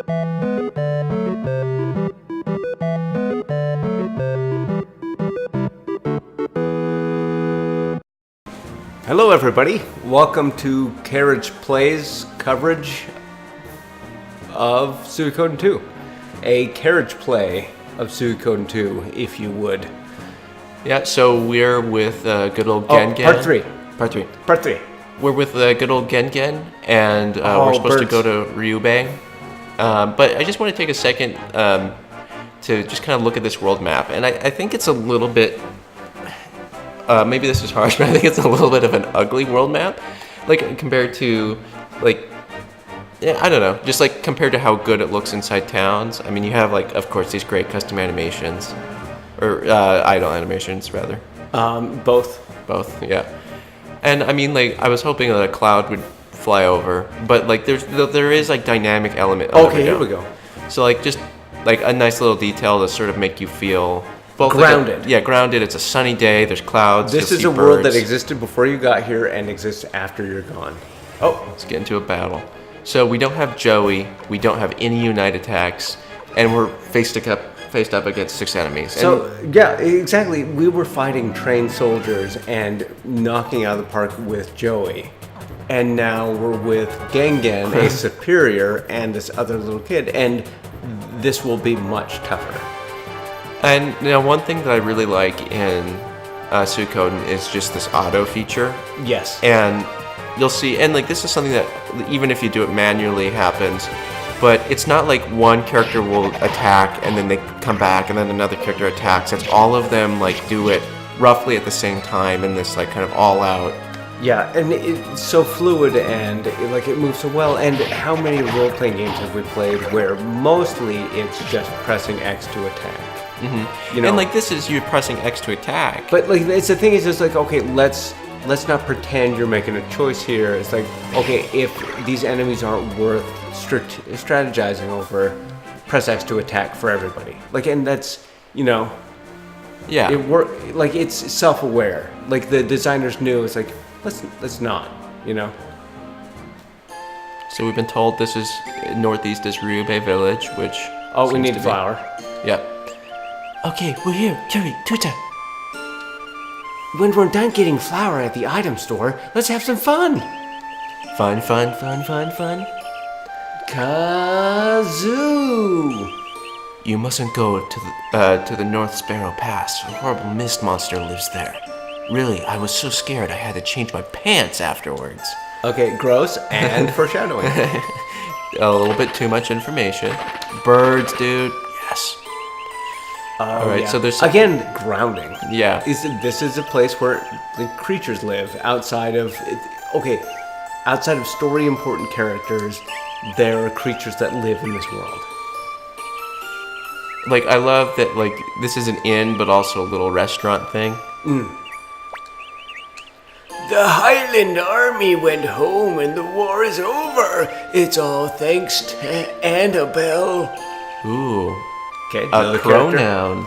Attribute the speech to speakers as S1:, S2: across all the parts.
S1: Hello everybody, welcome to Carriage Plays coverage of Suikoden 2. A carriage play of Suikoden 2, if you would.
S2: Yeah, so we're with good old Gengen.
S1: Part 3.
S2: We're with good old Gengen, and we're supposed to go to Ryubei. But I just want to take a second to just kind of look at this world map. And I think it's a little bit... maybe this is harsh, but I think it's a little bit of an ugly world map. Like, compared to, like... Yeah, I don't know. Just, like, compared to how good it looks inside towns. I mean, you have, like, of course, these great custom animations. Or idle animations, rather.
S1: Both.
S2: Both, yeah. And I mean, like, I was hoping that a cloud would fly over, but like, there is like dynamic element.
S1: Okay, here we go.
S2: So like, just like a nice little detail to sort of make you feel both
S1: grounded.
S2: Like grounded. It's a sunny day. There's clouds.
S1: This is a world that existed before you got here and exists after you're gone.
S2: Oh, let's get into a battle. So we don't have Joey. We don't have any unite attacks, and we're faced up against 6 enemies.
S1: So, yeah, exactly. We were fighting trained soldiers and knocking out of the park with Joey. And now we're with Gengen, a superior, and this other little kid. And this will be much tougher.
S2: And one thing that I really like in Suikoden is just this auto feature.
S1: Yes.
S2: And you'll see, and like this is something that even if you do it manually happens. But it's not like one character will attack and then they come back and then another character attacks. It's all of them like do it roughly at the same time in this like kind of all out.
S1: Yeah, and it's so fluid and it moves so well. And how many role-playing games have we played where mostly it's just pressing X to attack?
S2: Mm-hmm. You know, and like this is you pressing X to attack.
S1: But like it's the thing is just like, okay, let's not pretend you're making a choice here. It's like, okay, if these enemies aren't worth strategizing over, press X to attack for everybody. Like, and that's, yeah, it's self-aware. Like the designers knew, it's like, let's not,
S2: So we've been told this is northeast is Ryubei village, which
S1: we need flour.
S2: Yeah. Okay, we're here. Carry, Tuta.
S1: When we're done getting flour at the item store, let's have some fun.
S2: Fun.
S1: Kazoo!
S2: You mustn't go to the North Sparrow Pass. A horrible mist monster lives there. Really, I was so scared I had to change my pants afterwards.
S1: Okay, gross and foreshadowing.
S2: A little bit too much information. Birds, dude. Yes. All right, so there's
S1: again grounding.
S2: Yeah.
S1: This is a place where the creatures live outside of story important characters. There are creatures that live in this world.
S2: Like, I love that, like, this is an inn, but also a little restaurant thing.
S1: The Highland Army went home and the war is over. It's all thanks to Annabelle.
S2: Ooh.
S1: Okay,
S2: a pronoun.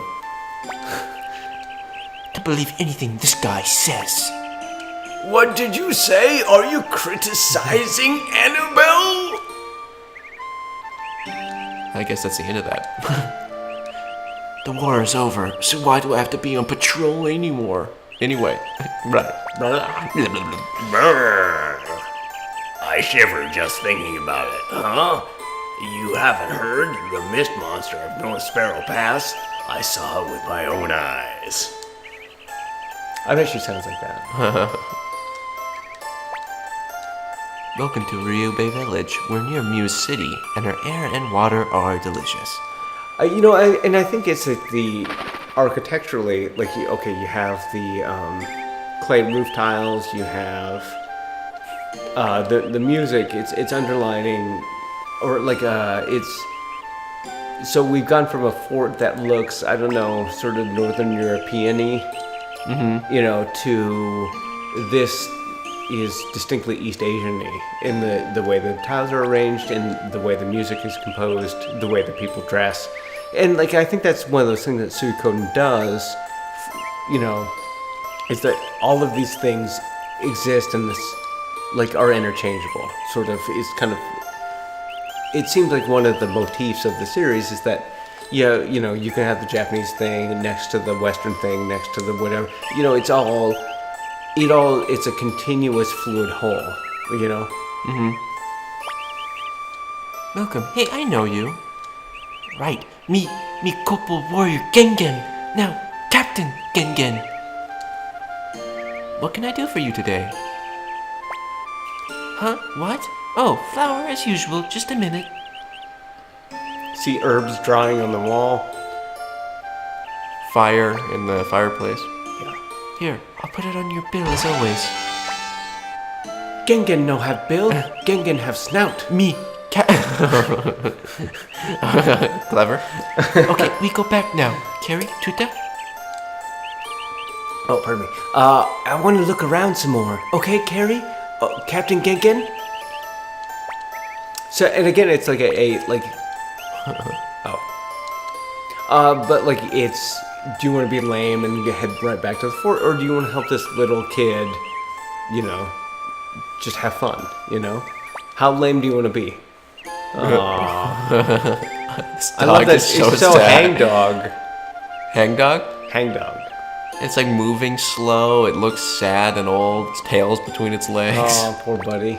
S3: Can't believe anything this guy says.
S1: What did you say? Are you criticizing Annabelle?
S2: I guess that's the end of that.
S3: The war is over, so why do I have to be on patrol anymore?
S2: Anyway.
S4: I shiver just thinking about it, huh? You haven't heard? The mist monster of North Sparrow Pass? I saw it with my own eyes.
S1: I bet she sounds like that.
S2: Welcome to Ryubei Village. We're near Muse City, and our air and water are delicious.
S1: And I think it's like the architecturally, like you have the clay roof tiles, you have the music. It's underlining, or like it's. So we've gone from a fort that looks, I don't know, sort of Northern European-y, to this is distinctly East Asian-y in the way the tiles are arranged, in the way the music is composed, the way the people dress. And like I think that's one of those things that Suikoden does, is that all of these things exist and this like are interchangeable. Sort of is kind of it seems like one of the motifs of the series is that, yeah, you know, you can have the Japanese thing next to the Western thing, next to the whatever. You know, it's a continuous fluid whole, you know?
S3: Mm-hmm. Welcome. Hey, I know you. Right. Me Corporal Warrior Gengen. Now, Captain Gengen.
S2: What can I do for you today?
S3: Huh? What? Oh, flower as usual. Just a minute.
S1: See herbs drying on the wall.
S2: Fire in the fireplace.
S3: Here, I'll put it on your bill as always.
S1: Gengen no have bill, Gengen have snout.
S3: Me.
S2: Clever.
S3: Okay, we go back now. Carrie, Tuta?
S1: Oh, pardon me. I want to look around some more. Okay, Carrie? Captain Gengen? So, and again, it's like but like it's, do you want to be lame and head right back to the fort, or do you want to help this little kid, you know, just have fun, you know? How lame do you want to be? I love that. It's so hangdog.
S2: Hangdog?
S1: Hangdog.
S2: It's like moving slow. It looks sad and old. Its tail's between its legs.
S1: Oh, poor buddy.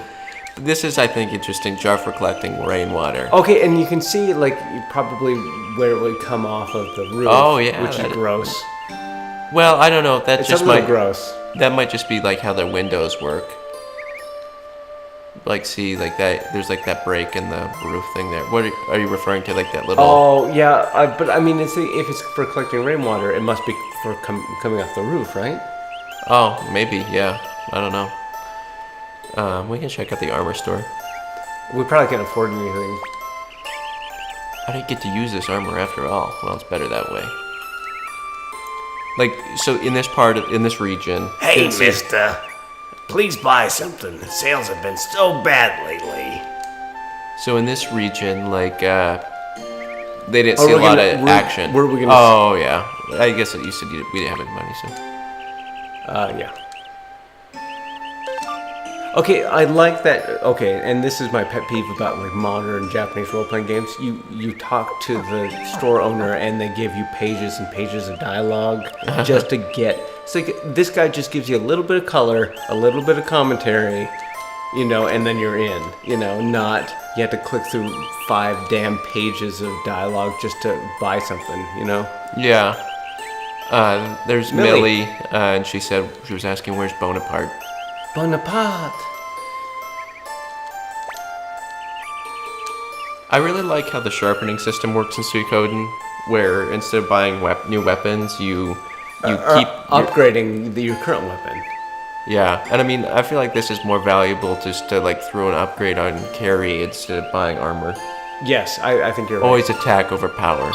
S2: This is, I think, interesting. Jar for collecting rainwater.
S1: Okay, and you can see like probably where it would come off of the roof.
S2: Oh, yeah,
S1: which is gross.
S2: Well, I don't know. That
S1: It's
S2: just
S1: a little
S2: might
S1: gross.
S2: That might just be like how their windows work. Like, see, like that. There's like that break in the roof thing there. What are you referring to? Like that little?
S1: Oh yeah, but I mean, if it's for collecting rainwater, it must be for coming off the roof, right?
S2: Oh, maybe. Yeah. I don't know. We can check out the armor store.
S1: We probably can't afford anything.
S2: I didn't get to use this armor after all. Well, it's better that way. Like, so in this region.
S4: Hey, mister. Please buy something. Sales have been so bad lately.
S2: So in this region, like, they didn't see a lot of action.
S1: Where are we gonna?
S2: Oh yeah, I guess you said we didn't have any money, so.
S1: Yeah. Okay, I like that. Okay, and this is my pet peeve about like modern Japanese role-playing games. You talk to the store owner and they give you pages and pages of dialogue just to get. It's like this guy just gives you a little bit of color, a little bit of commentary, you know, and then you're in. You know, not you have to click through 5 damn pages of dialogue just to buy something. You know.
S2: Yeah. There's
S1: Millie.
S2: Millie, and she said she was asking where's Bonaparte.
S1: Bonaparte.
S2: I really like how the sharpening system works in Suikoden, where instead of buying new weapons, you keep
S1: upgrading your current weapon.
S2: Yeah, and I mean, I feel like this is more valuable just to like throw an upgrade on carry instead of buying armor.
S1: Yes, I think you're right.
S2: Always attack over power.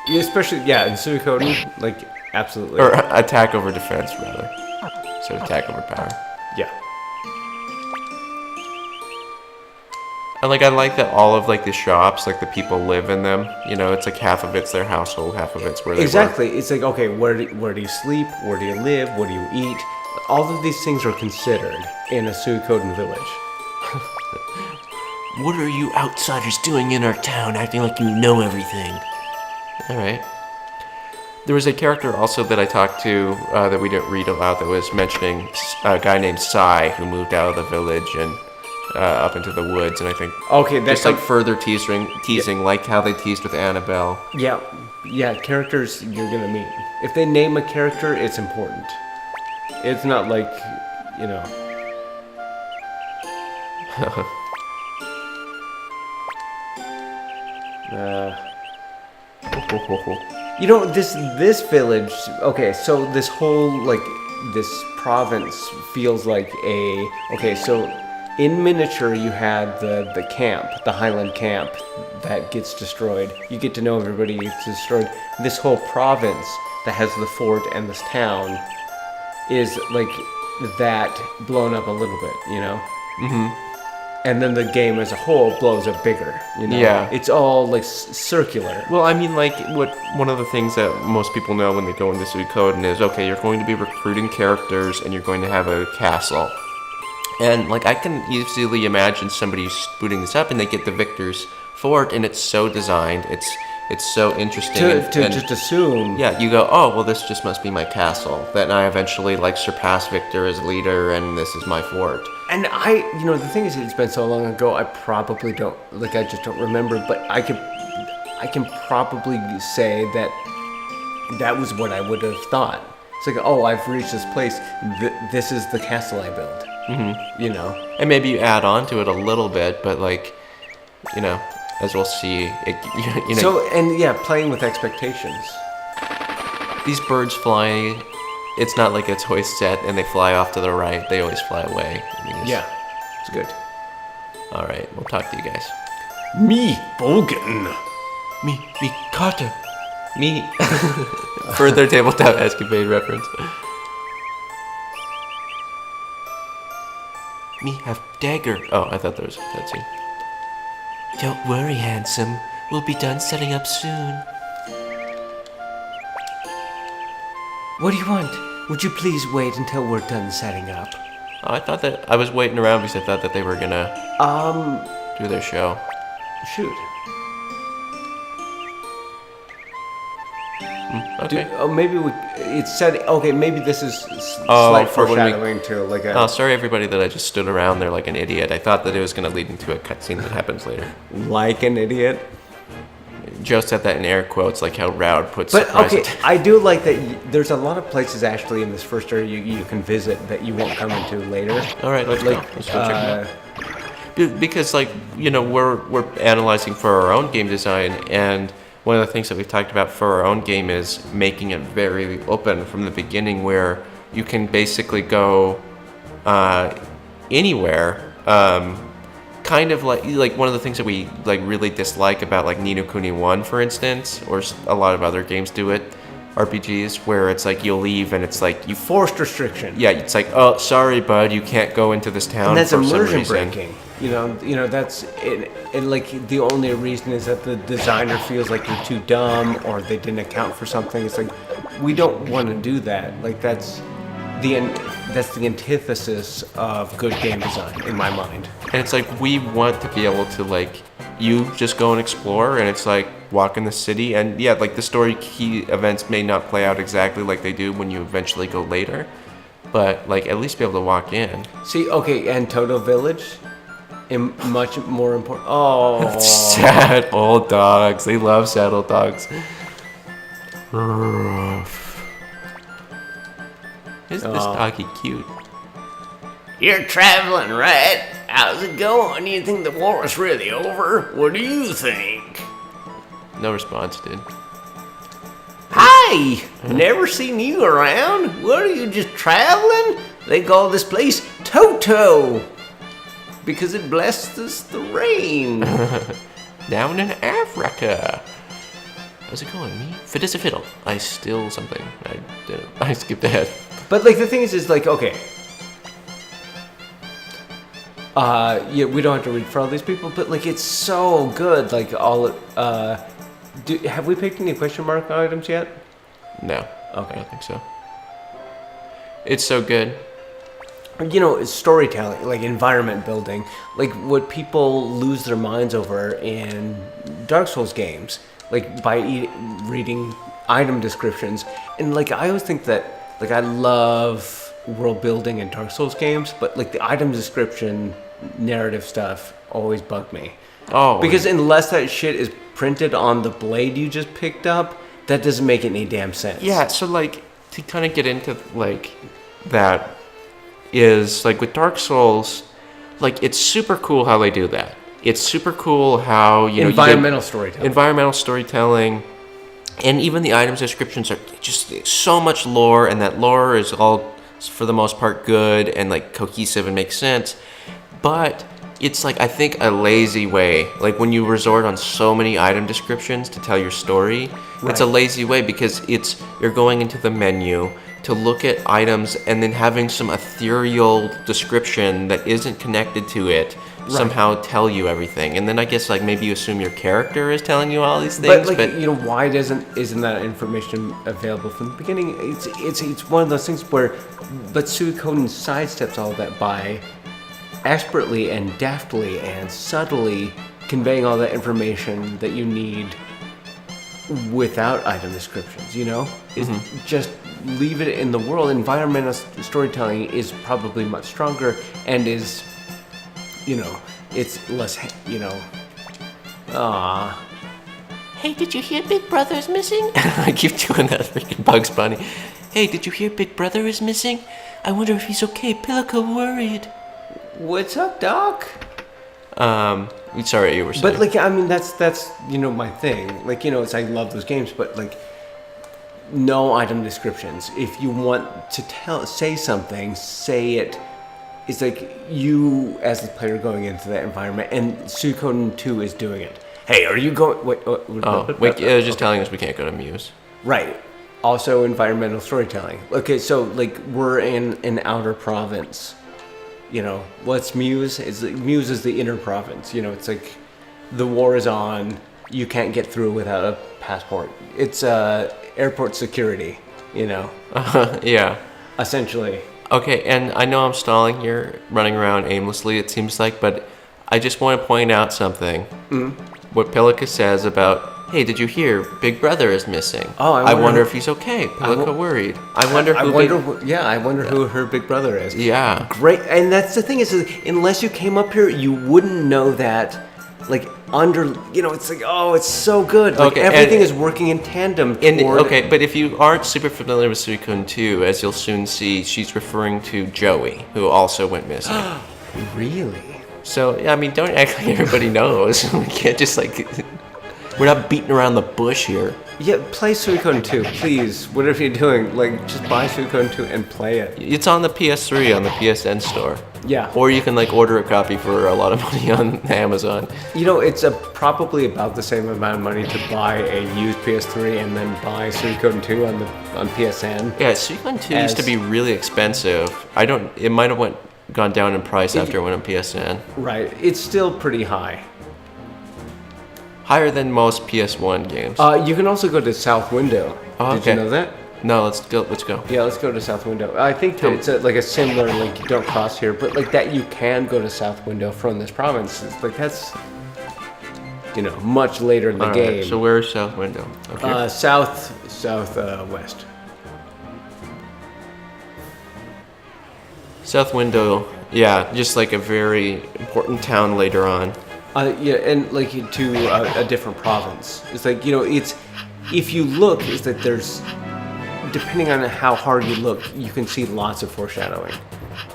S1: Yeah, especially, in Suikoden, like, absolutely.
S2: Or attack over defense, rather. So attack over power.
S1: Yeah.
S2: And like, I like that all of like the shops, like the people live in them. You know, it's like half of it's their household, half of it's where they
S1: Exactly.
S2: work.
S1: It's like, okay, where do you sleep? Where do you live? What do you eat? All of these things are considered in a Suikoden village.
S3: What are you outsiders doing in our town, acting like you know everything?
S2: All right. There was a character also that I talked to that we didn't read aloud that was mentioning a guy named Sai who moved out of the village and up into the woods, and I think
S1: That's
S2: just like further teasing like how they teased with Annabelle.
S1: Yeah, characters you're gonna meet. If they name a character, it's important. It's not like, you know. You know, this village, okay, so this whole, like, this province feels like so in miniature you had the camp, the Highland camp that gets destroyed. You get to know everybody gets destroyed. This whole province that has the fort and this town is like that blown up a little bit, you know? Mm-hmm. And then the game as a whole blows up bigger, you know?
S2: Yeah.
S1: It's all like circular.
S2: Well, I mean, like, one of the things that most people know when they go into Suikoden is, okay, you're going to be recruiting characters and you're going to have a castle. And, like, I can easily imagine somebody booting this up and they get the Victor's fort, and it's so designed. It's so interesting.
S1: To
S2: and
S1: just assume.
S2: yeah, you go, oh well, this just must be my castle. Then I eventually like surpass Viktor as leader, and this is my fort.
S1: And the thing is, it's been so long ago, I probably don't, I just don't remember, but I can probably say that was what I would have thought. It's like, oh, I've reached this place. This is the castle I built. Mm-hmm.
S2: And maybe you add on to it a little bit, but as we'll see,
S1: So, and yeah, playing with expectations.
S2: These birds flying, it's not like it's hoist set and they fly off to the right. They always fly away.
S1: Yeah, it's good.
S2: All right, we'll talk to you guys.
S4: Me, Bogan.
S3: Me Carter.
S2: Me. Further tabletop escapade reference.
S3: Me have dagger.
S2: Oh, I thought there was a cutscene.
S3: Don't worry, handsome. We'll be done setting up soon.
S1: What do you want? Would you please wait until we're done setting up?
S2: Oh, I thought that I was waiting around because I thought that they were gonna do their show.
S1: Shoot.
S2: Okay.
S1: Maybe it said, okay, maybe this is
S2: Oh,
S1: slight
S2: for when we-
S1: foreshadowing to like a...
S2: Oh, sorry everybody that I just stood around there like an idiot. I thought that it was gonna lead into a cutscene that happens later.
S1: Like an idiot.
S2: Joe said that in air quotes, like how Raud puts.
S1: But
S2: surprise
S1: okay,
S2: at-
S1: I do like that there's a lot of places actually in this first area you can visit that you won't come into later.
S2: All right, let's go. Let's go check it out. Because we're analyzing for our own game design, and one of the things that we've talked about for our own game is making it very open from the beginning, where you can basically go anywhere. Kind of like one of the things that we really dislike about like Ni no Kuni 1, for instance, or a lot of other games do it, RPGs, where it's like you'll leave and it's like you
S1: Forced restriction.
S2: yeah, it's like, oh, sorry, bud, you can't go into this town
S1: And that's
S2: for some
S1: immersion
S2: reason.
S1: breaking. That's it. And like the only reason is that the designer feels like you're too dumb or they didn't account for something. It's like we don't want to do that. Like that's the antithesis of good game design in my mind.
S2: And it's like we want to be able to like you just go and explore, and it's like walk in the city, and yeah, like the story key events may not play out exactly like they do when you eventually go later, but like at least be able to walk in.
S1: See, okay, and Toto Village, much more important. Oh,
S2: Sad old dogs. They love sad old dogs. Isn't this doggy cute?
S4: You're traveling, right? How's it going? You think the war is really over? What do you think?
S2: No response, dude.
S4: Hi! Never seen you around. What are you, just traveling? They call this place Toto because it blesses the rain.
S2: Down in Africa. How's it going, me? Fit as a fiddle. I still something. I skipped ahead.
S1: but like the thing is like okay. Yeah, we don't have to read for all these people, but like it's so good. Like all, have we picked any question mark items yet?
S2: No.
S1: Okay.
S2: I don't think so. It's so good.
S1: It's storytelling, like environment building, like what people lose their minds over in Dark Souls games, like by reading item descriptions. And like I always think that, like I love world building in Dark Souls games, but like the item description narrative stuff always bugged me.
S2: Oh.
S1: Because unless that shit is printed on the blade you just picked up, that doesn't make any damn sense.
S2: Yeah, so like to kind of get into like that is like with Dark Souls, like it's super cool how they do that. It's super cool how
S1: environmental storytelling.
S2: Environmental storytelling, and even the items descriptions are just so much lore, and that lore is all for the most part good and like cohesive and makes sense. But it's like I think a lazy way, like when you resort on so many item descriptions to tell your story, it's a lazy way because you're going into the menu to look at items and then having some ethereal description that isn't connected to it somehow tell you everything. And then I guess like maybe you assume your character is telling you all these things.
S1: But why isn't that information available from the beginning? It's one of those things where, but Suikoden sidesteps all that by expertly and deftly and subtly conveying all that information that you need without item descriptions, you know? Is just leave it in the world. Environmental storytelling is probably much stronger and is, you know, it's less, you know,
S3: Hey, did you hear Big Brother is missing? I keep doing that freaking Bugs Bunny. Hey, did you hear Big Brother is missing? I wonder if he's okay. Pillica worried.
S1: What's up, Doc?
S2: Sorry, you were saying.
S1: But like, I mean, that's you know my thing. Like, you know, it's I love those games, but like, no item descriptions. If you want to say something, say it. It's like you as the player going into that environment, and Suikoden 2 is doing it. Hey, are you going?
S2: Just telling us we can't go to Muse.
S1: Right. Also, environmental storytelling. Okay, so like we're in an outer province. You know, what's Muse? Muse is the inner province. You know, it's like the war is on. You can't get through without a passport. It's airport security. You know.
S2: Yeah.
S1: Essentially.
S2: Okay, and I know I'm stalling here, running around aimlessly. It seems like, but I just want to point out something. What Pillica says about, hey, did you hear Big Brother is missing?
S1: Oh,
S2: I wonder if he's okay. Pillica worried. I wonder
S1: who her big brother is.
S2: Yeah.
S1: Great, and that's the thing is, unless you came up here, you wouldn't know that. Like you know, it's like, oh, it's so good. Like everything is working in tandem.
S2: But if you aren't super familiar with Suikoden 2, as you'll soon see, she's referring to Joey, who also went missing.
S1: Really?
S2: So, I mean, don't act like everybody knows. We can't just like...
S3: We're not beating around the bush here.
S1: Yeah, play Suikoden 2, please. Whatever you're doing, like, just buy Suikoden 2 and play it.
S2: It's on the PS3 on the PSN store.
S1: Yeah.
S2: Or you can like order a copy for a lot of money on Amazon.
S1: You know, it's probably about the same amount of money to buy a used PS3 and then buy Suikoden 2 on PSN.
S2: Yeah, Suikoden 2 used to be really expensive. It might have gone down in price after it went on PSN.
S1: Right. It's still pretty high.
S2: Higher than most PS1 games.
S1: You can also go to South Window.
S2: Oh,
S1: Did you know that?
S2: No, let's go.
S1: Yeah, let's go to South Window. I think that it's like a similar, like, you don't cross here, but like that you can go to South Window from this province. It's like that's, you know, much later in the game.
S2: Right, so where's South Window? Okay.
S1: Southwest.
S2: South Window, yeah, just like a very important town later on.
S1: Yeah, and like to a different province. It's like, you know, it's if you look, it's that there's, depending on how hard you look, you can see lots of foreshadowing.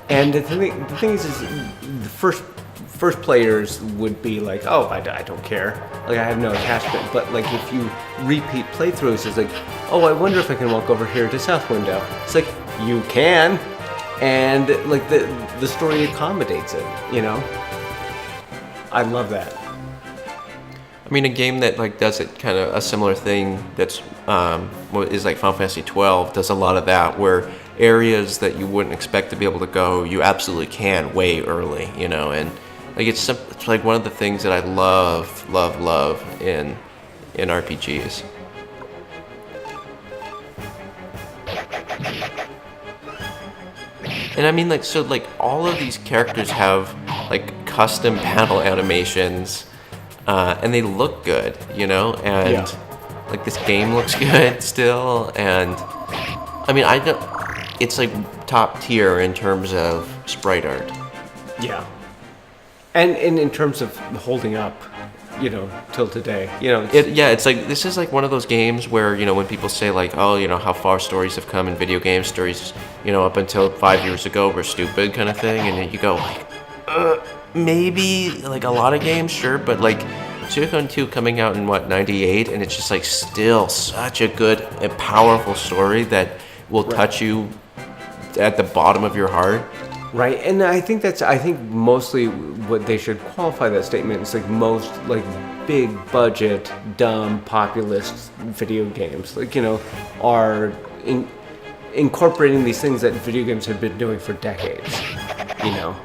S1: And the thing is the first players would be like, oh, I don't care, like I have no attachment. But like if you repeat playthroughs, it's like, oh, I wonder if I can walk over here to South Window. It's like you can, and like the story accommodates it, you know. I love that.
S2: I mean, a game that like does it kind of a similar thing that's is like Final Fantasy 12 does a lot of that, where areas that you wouldn't expect to be able to go, you absolutely can way early, you know. And like it's like one of the things that I love in RPGs. And I mean, like, so like all of these characters have like custom panel animations, and they look good, you know. And like this game looks good still, and I mean, it's like top tier in terms of sprite art.
S1: Yeah. And in terms of holding up, you know, till today, you know.
S2: It's like, this is like one of those games where, you know, when people say like, oh, you know, how far stories have come in video game stories, you know, up until 5 years ago were stupid kind of thing, and then you go like, maybe like a lot of games, sure, but like Suikoden 2 coming out in what, 98, and it's just like still such a good and powerful story that will touch you at the bottom of your heart.
S1: Right, and I think mostly what they should qualify that statement is like most like big budget, dumb, populist video games, like, you know, are incorporating these things that video games have been doing for decades, you know,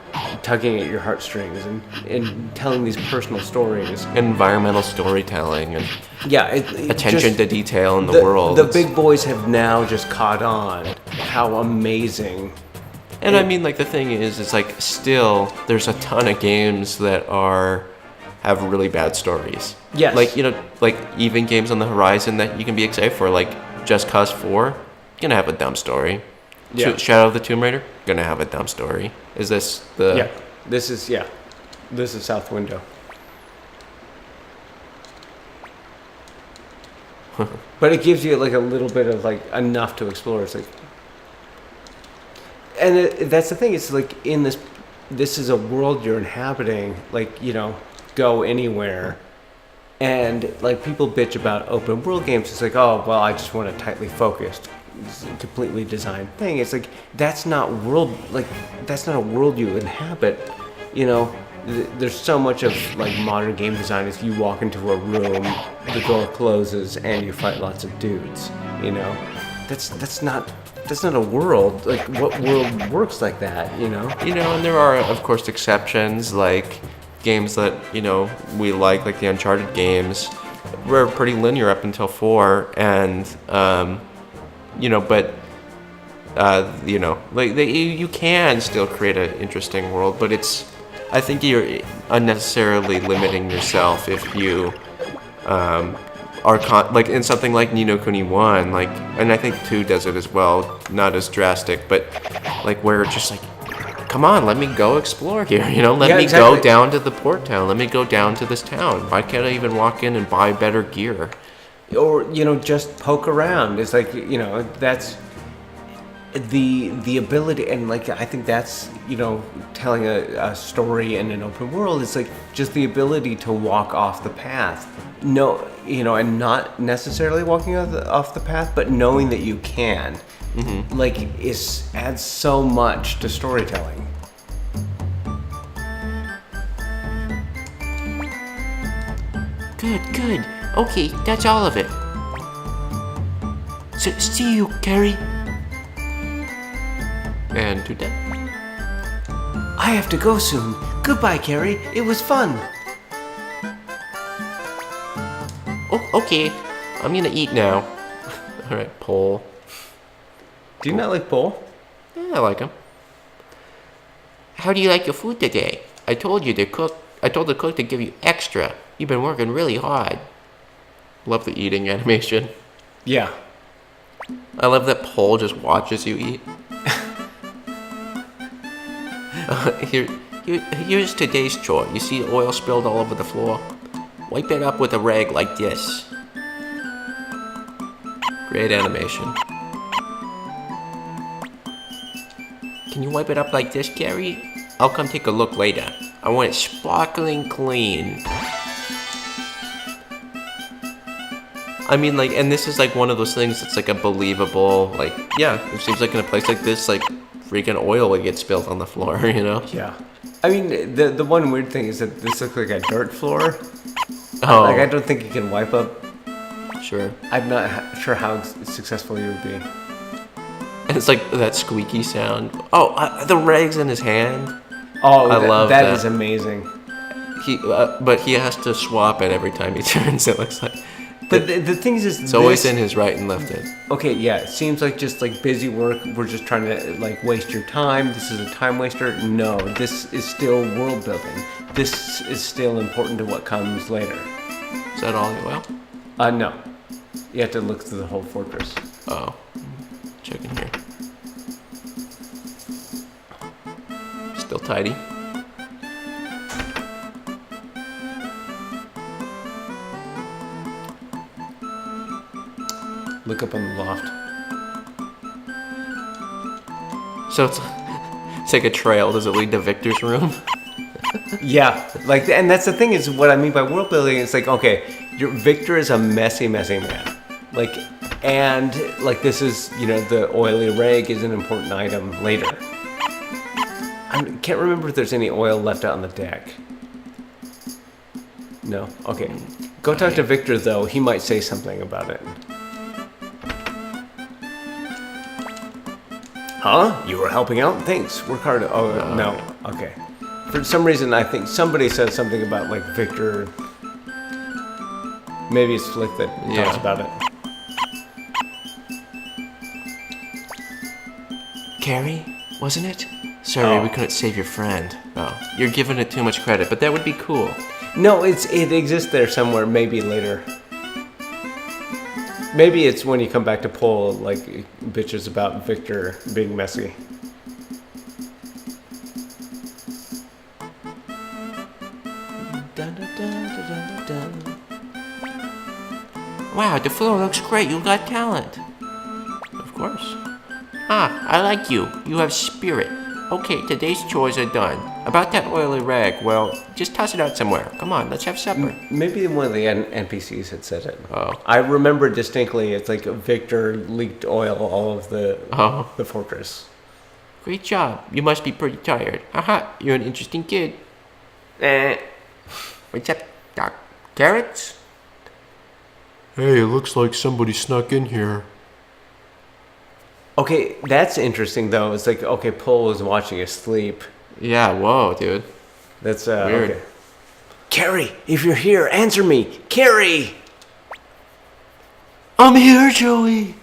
S1: tugging at your heartstrings and telling these personal stories.
S2: Environmental storytelling and attention to detail in the world.
S1: The big boys have now just caught on how amazing.
S2: And I mean, like, the thing is, it's like still there's a ton of games that are have really bad stories.
S1: Yes.
S2: Like, like even games on the horizon that you can be excited for, like Just Cause 4, gonna have a dumb story.
S1: Yeah.
S2: Shadow of the Tomb Raider, gonna have a dumb story. Is this the...
S1: Yeah. This is South Window. But it gives you like a little bit of like enough to explore. It's like, and that's the thing. It's like in this is a world you're inhabiting. Like, go anywhere, and like people bitch about open world games. It's like, oh well, I just want a tightly focused, completely designed thing. It's like that's not a world you inhabit. There's so much of like modern game design. If you walk into a room, the door closes and you fight lots of dudes. That's not a world. Like, what world works like that?
S2: And there are of course exceptions, like games that we like the Uncharted games were pretty linear up until 4, and you can still create an interesting world, but I think you're unnecessarily limiting yourself if you are like in something like Ni no Kuni 1, and I think 2 does it as well, not as drastic, but like where it's just like, come on, let me go explore here, let me go down to the port town, let me go down to this town. Why can't I even walk in and buy better gear?
S1: Or just poke around. It's like that's the ability, and like I think that's telling a story in an open world. It's like just the ability to walk off the path, and not necessarily walking off the path, but knowing that you can, adds so much to storytelling.
S3: Good. Okay, that's all of it. So, see you, Carrie.
S2: And to death.
S1: I have to go soon. Goodbye, Carrie. It was fun.
S3: Oh, okay.
S2: I'm gonna eat now. All right, Pole.
S1: Do you not like Pole?
S2: Yeah, I like him.
S3: How do you like your food today? I told the cook to give you extra. You've been working really hard.
S2: Love the eating animation.
S1: Yeah.
S2: I love that Pole just watches you eat.
S3: Here's today's chore. You see oil spilled all over the floor? Wipe it up with a rag like this.
S2: Great animation.
S3: Can you wipe it up like this, Carrie? I'll come take a look later. I want it sparkling clean.
S2: I mean, and this is one of those things that's a believable, it seems like in a place like this, freaking oil would get spilled on the floor,
S1: Yeah. I mean, the one weird thing is that this looks like a dirt floor.
S2: Oh.
S1: I don't think you can wipe up.
S2: Sure.
S1: I'm not sure how successful you would be.
S2: And it's that squeaky sound. Oh, the rag's in his hand.
S1: Oh,
S2: I love
S1: that. That is amazing.
S2: But he has to swap it every time he turns, it looks like.
S1: But the thing is
S2: it's always in his right and left hand.
S1: Okay, yeah, it seems like just busy work. We're just trying to waste your time. This is a time waster. No, this is still world building. This is still important to what comes later.
S2: Is that all? Well?
S1: No. You have to look through the whole fortress.
S2: Oh. Checking here. Still tidy.
S1: Look up on the loft.
S2: So it's like a trail. Does it lead to Victor's room?
S1: Yeah, and that's the thing is what I mean by world building. It's okay, Victor is a messy man. And this is the oily rag is an important item later. I can't remember if there's any oil left out on the deck. No. Okay. Go talk to Victor though. He might say something about it. Huh? You were helping out? Thanks. Work hard. Oh, no. Okay. For some reason, I think somebody said something about Victor. Maybe it's Flick that talks about it.
S3: Carrie, wasn't it? Sorry, we couldn't save your friend.
S2: Oh, you're giving it too much credit, but that would be cool.
S1: No, it exists there somewhere. Maybe later. Maybe it's when you come back to Pole, like bitches about Viktor being messy.
S3: Wow, the floor looks great. You got talent.
S2: Of course.
S3: Ah, I like you. You have spirit. Okay, today's chores are done. About that oily rag, well, just toss it out somewhere. Come on, let's have supper.
S1: Maybe one of the NPCs had said it.
S2: Oh.
S1: I remember distinctly. It's like Viktor leaked oil all of the fortress.
S3: Great job. You must be pretty tired. Haha, you're an interesting kid. What's up, Doc? Carrots?
S2: Hey, it looks like somebody snuck in here.
S1: Okay, that's interesting though. It's like, okay, Pole was watching us sleep.
S2: Yeah, whoa, dude.
S1: That's
S2: Weird.
S1: Okay. Carrie, if you're here, answer me. Carrie!
S3: I'm here, Joey.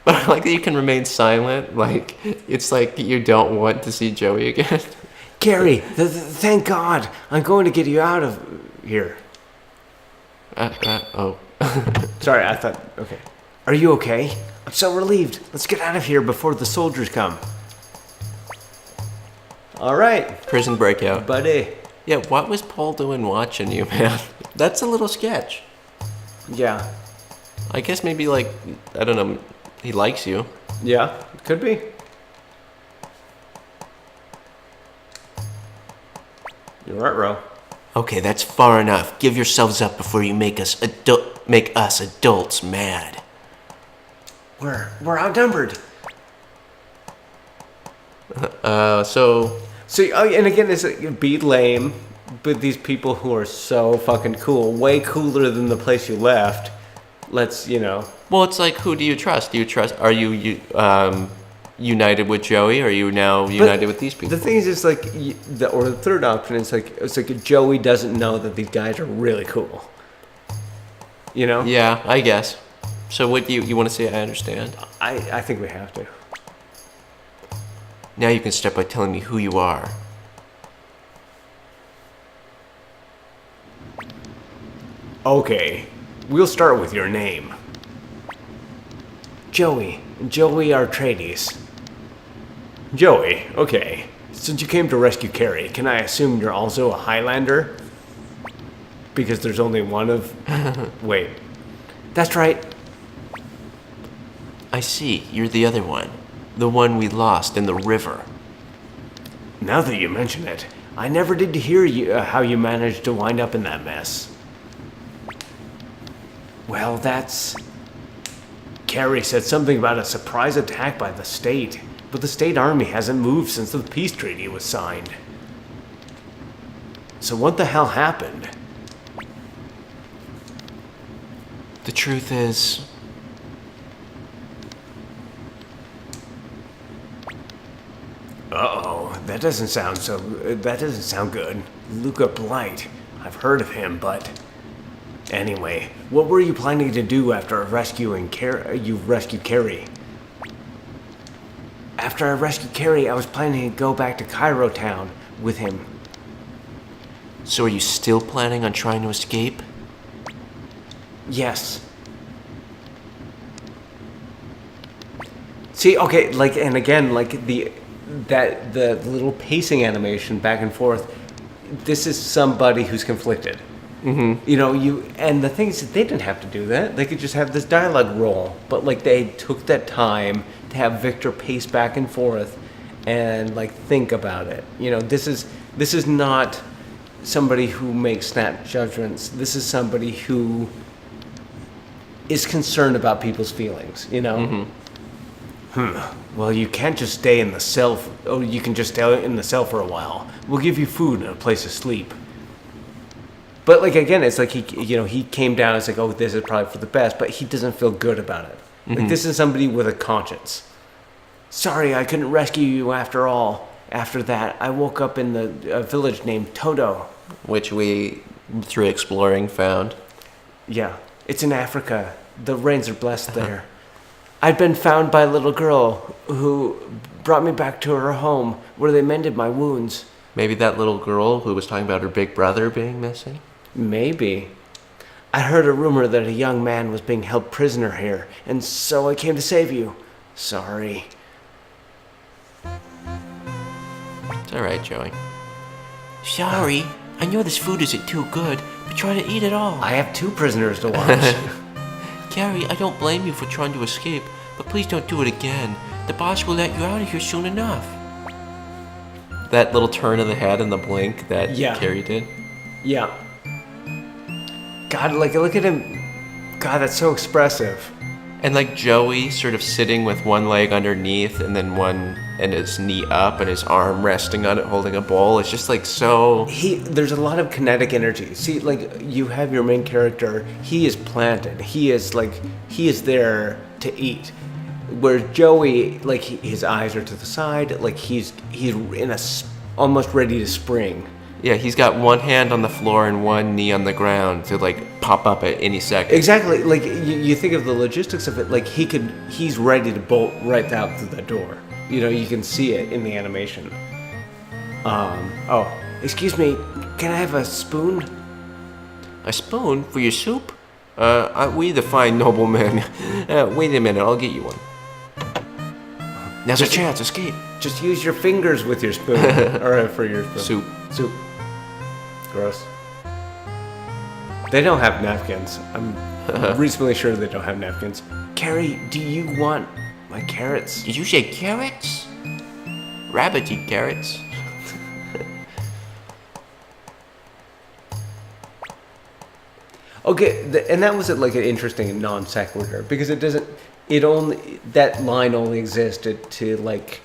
S2: But I like that you can remain silent. Like, it's like you don't want to see Joey again.
S1: Carrie, thank God. I'm going to get you out of here.
S2: Oh.
S1: Sorry, I thought, okay. Are you okay? I'm so relieved. Let's get out of here before the soldiers come. All right,
S2: Prison breakout.
S1: buddy.
S2: Yeah, what was Paul doing watching you, man? That's a little sketch.
S1: Yeah.
S2: I guess maybe, like, I don't know, he likes you.
S1: Yeah, could be. You're right, Ro.
S3: Okay, that's far enough. Give yourselves up before you make us adults mad.
S1: We're outnumbered.
S2: So
S1: And again, it's like, be lame, but these people who are so fucking cool, way cooler than the place you left. Let's,
S2: well, it's like, who do you trust? Are you united with Joey, or are you now united with these people?
S1: The thing is, it's like, the third option is like, it's like Joey doesn't know that these guys are really cool.
S2: Yeah, I guess. So what do you want to say? I understand.
S1: I think we have to.
S3: Now you can start by telling me who you are.
S1: Okay, we'll start with your name. Joey Artrades. Joey, okay. Since you came to rescue Carrie, can I assume you're also a Highlander? Because there's only one of... Wait. That's right.
S3: I see, you're the other one. The one we lost in the river.
S1: Now that you mention it, I never did hear how you managed to wind up in that mess. Well, that's... Carrie said something about a surprise attack by the state, but the state army hasn't moved since the peace treaty was signed. So what the hell happened?
S3: The truth is...
S1: Uh-oh, that doesn't sound good. Luca Blight. I've heard of him, but... Anyway, what were you planning to do after rescuing Carrie? After I rescued Carrie, I was planning to go back to Cairo town with him.
S3: So are you still planning on trying to escape?
S1: Yes. See, okay, and again, the little pacing animation back and forth. This is somebody who's conflicted. Mm-hmm. And the thing is that they didn't have to do that. They could just have this dialogue roll, but they took that time to have Viktor pace back and forth and think about it. This is not somebody who makes snap judgments. This is somebody who is concerned about people's feelings. Well, you can't just stay in the cell. You can just stay in the cell for a while. We'll give you food and a place to sleep. But again, it's like he came down. It's like, oh, this is probably for the best, but he doesn't feel good about it.
S2: Mm-hmm.
S1: This is somebody with a conscience. Sorry, I couldn't rescue you after all. After that, I woke up in a village named Todo.
S2: Which we, through exploring, found.
S1: Yeah, it's in Africa. The rains are blessed there. I'd been found by a little girl who brought me back to her home where they mended my wounds.
S2: Maybe that little girl who was talking about her big brother being missing?
S1: Maybe. I heard a rumor that a young man was being held prisoner here, and so I came to save you. Sorry.
S2: It's alright, Joey.
S3: Sorry, I know this food isn't too good, but try to eat it all.
S1: I have 2 prisoners to watch.
S3: Carrie, I don't blame you for trying to escape, but please don't do it again. The boss will let you out of here soon enough.
S2: That little turn of the head and the blink that
S1: Yeah.
S2: Carrie did.
S1: Yeah. God, like, look at him. God, that's so expressive.
S2: And like Joey sort of sitting with one leg underneath and then one and his knee up and his arm resting on it holding a bowl. It's just like so...
S1: There's a lot of kinetic energy. See, like, you have your main character, he is planted. He is there to eat. Where Joey, like, his eyes are to the side, like, he's in almost ready to spring.
S2: Yeah, he's got one hand on the floor and one knee on the ground to like pop up at any second.
S1: Exactly. Like, you think of the logistics of it, like, he's ready to bolt right out through that door. You know, you can see it in the animation. Oh, excuse me, can I have a spoon?
S2: A spoon for your soup? We the fine noblemen. Wait a minute, I'll get you one. Now's your chance, escape.
S1: Just use your fingers with your spoon. Or for your spoon. Soup. Gross. They don't have napkins. I'm reasonably sure they don't have napkins. Carrie, do you want my carrots?
S3: Did you say carrots? Rabbits eat carrots.
S1: Okay, and that was like an interesting non sequitur because that line only existed to like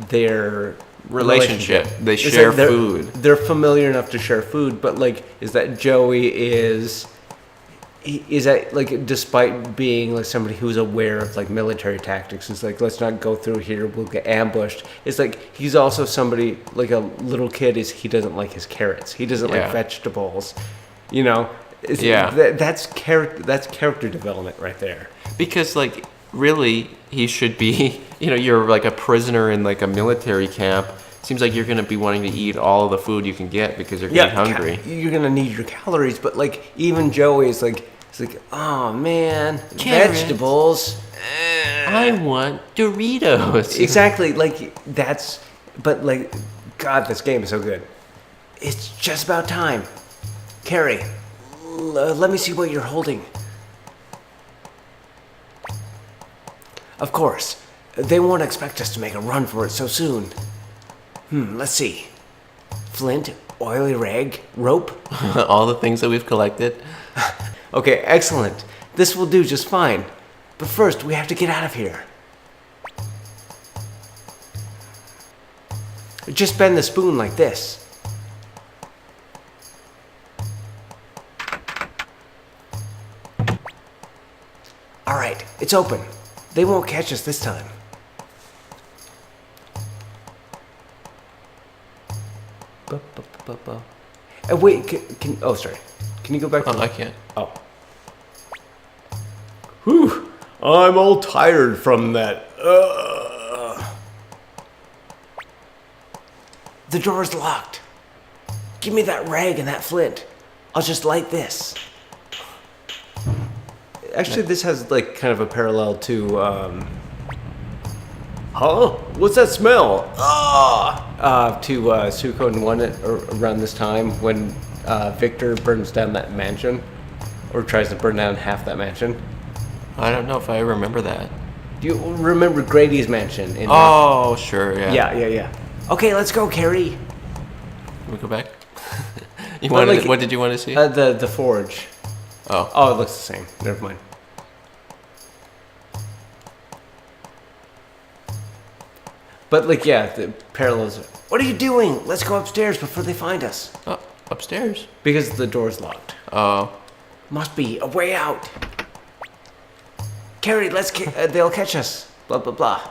S1: their
S2: Relationship. They
S1: It's
S2: share
S1: like they're-
S2: food.
S1: They're familiar enough to share food, but like, is that Joey is that like, despite being like somebody who's aware of like military tactics, it's like, let's not go through here, we'll get ambushed. It's like he's also somebody like a little kid he doesn't like his carrots, he doesn't like vegetables, you know. That's character development right there.
S2: Because like really he should be, you're like a prisoner in like a military camp. Seems like you're going to be wanting to eat all of the food you can get because you're getting hungry.
S1: You're going to need your calories, but like even Joey is like, it's like, oh man,
S3: Carrots.
S1: vegetables.
S3: I want Doritos.
S1: Exactly, like but like, God, this game is so good. It's just about time. Carrie, let me see what you're holding. Of course, they won't expect us to make a run for it so soon. Let's see. Flint, oily rag, rope.
S2: All the things that we've collected.
S1: Okay, excellent. This will do just fine. But first, we have to get out of here. Just bend the spoon like this. All right, it's open. They won't catch us this time. Wait, oh, sorry. Can you go back to
S2: I can't.
S1: Oh. Whew. I'm all tired from that. The door's locked. Give me that rag and that flint. I'll just light this. Actually, this has like kind of a parallel to, huh? What's that smell? To Suikoden 1 around this time when Viktor burns down that mansion, or tries to burn down half that mansion.
S2: I don't know if I remember that.
S1: Do you remember Grady's mansion?
S2: Oh, sure, yeah.
S1: Yeah. Okay, let's go, Carrie.
S2: Can we go back?
S1: Like,
S2: what did you want to see?
S1: The forge.
S2: Oh,
S1: it looks the same. Never mind. But like, yeah, the parallels. What are you doing? Let's go upstairs before they find us.
S2: Oh, upstairs.
S1: Because the door's locked.
S2: Oh.
S1: Must be a way out. Carrie, they'll catch us. Blah, blah, blah.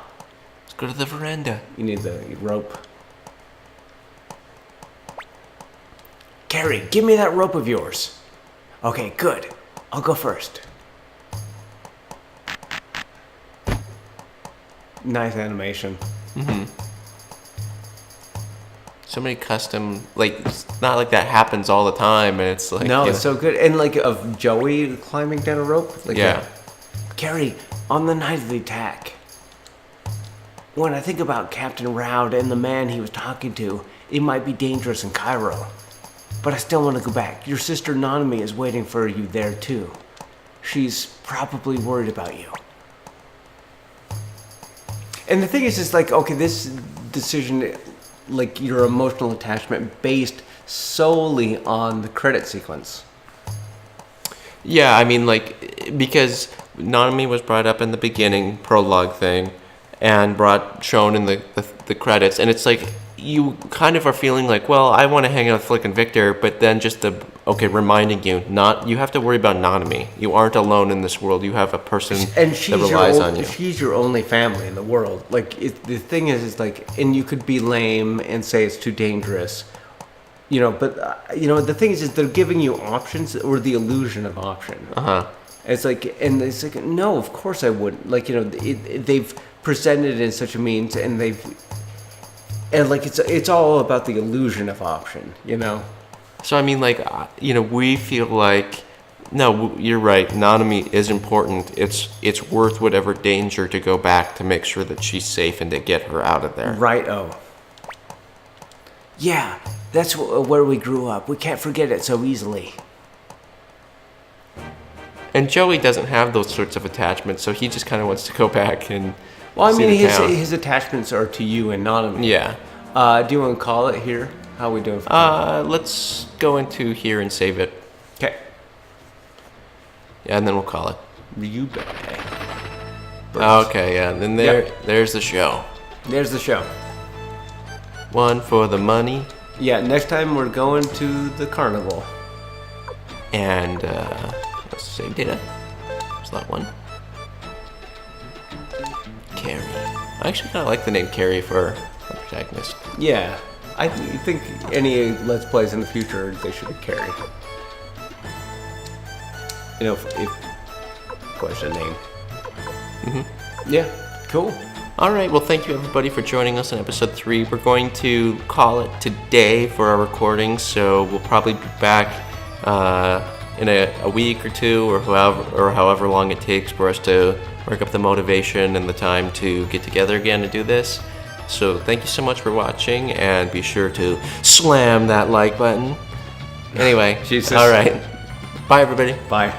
S3: Let's go to the veranda.
S1: You need the rope. Carrie, give me that rope of yours. Okay, good. I'll go first. Nice animation.
S2: So many custom, like, it's not like that happens all the time, and it's like...
S1: No,
S2: you
S1: it's
S2: know.
S1: so good. And like of Joey climbing down a rope. Like,
S2: Yeah.
S1: Carrie, on the night of the attack, when I think about Captain Round and the man he was talking to, it might be dangerous in Cairo. But I still want to go back. Your sister Nanami is waiting for you there too. She's probably worried about you. And the thing is, it's like, okay, this decision, like your emotional attachment based solely on the credit sequence.
S2: Yeah, I mean, like, because Nanami was brought up in the beginning prologue thing, and shown in the credits, and it's like you kind of are feeling like, well, I want to hang out with Flick and Victor, but then just reminding you, you have to worry about Nanami. You aren't alone in this world. You have a person
S1: And
S2: that relies on you.
S1: she's your only family in the world. Like, the thing is like, and you could be lame and say it's too dangerous, but the thing is they're giving you options, or the illusion of option. It's like, no, of course I wouldn't. Like, they've presented it in such a means, and it's all about the illusion of option.
S2: So I mean, like, we feel like, no, you're right. Nanami is important. It's worth whatever danger to go back to make sure that she's safe and to get her out of there.
S1: Right. Oh. Yeah, that's where we grew up. We can't forget it so easily.
S2: And Joey doesn't have those sorts of attachments, so he just kind of wants to go back and
S1: Well, I
S2: see
S1: mean,
S2: the town.
S1: his attachments are to you and Nanami.
S2: Yeah.
S1: Do you want to call it here? How are we doing?
S2: Let's go into here and save it.
S1: Okay.
S2: Yeah, and then we'll call it.
S1: Ryubei.
S2: Okay, yeah, and then there's the show.
S1: There's the show.
S2: One for the money.
S1: Yeah, next time we're going to the carnival.
S2: And, let's save data. Is that one? Carrie. I actually kind of like the name Carrie for our protagonist.
S1: Yeah, I think any Let's Plays in the future, they should carry. If question name. Mm-hmm. Yeah, cool.
S2: All right, well, thank you everybody for joining us in episode 3. We're going to call it today for our recording, so we'll probably be back in a week or two, or however long it takes for us to work up the motivation and the time to get together again to do this. So thank you so much for watching, and be sure to slam that like button. Anyway,
S1: Jesus.
S2: All right. Bye, everybody.
S1: Bye.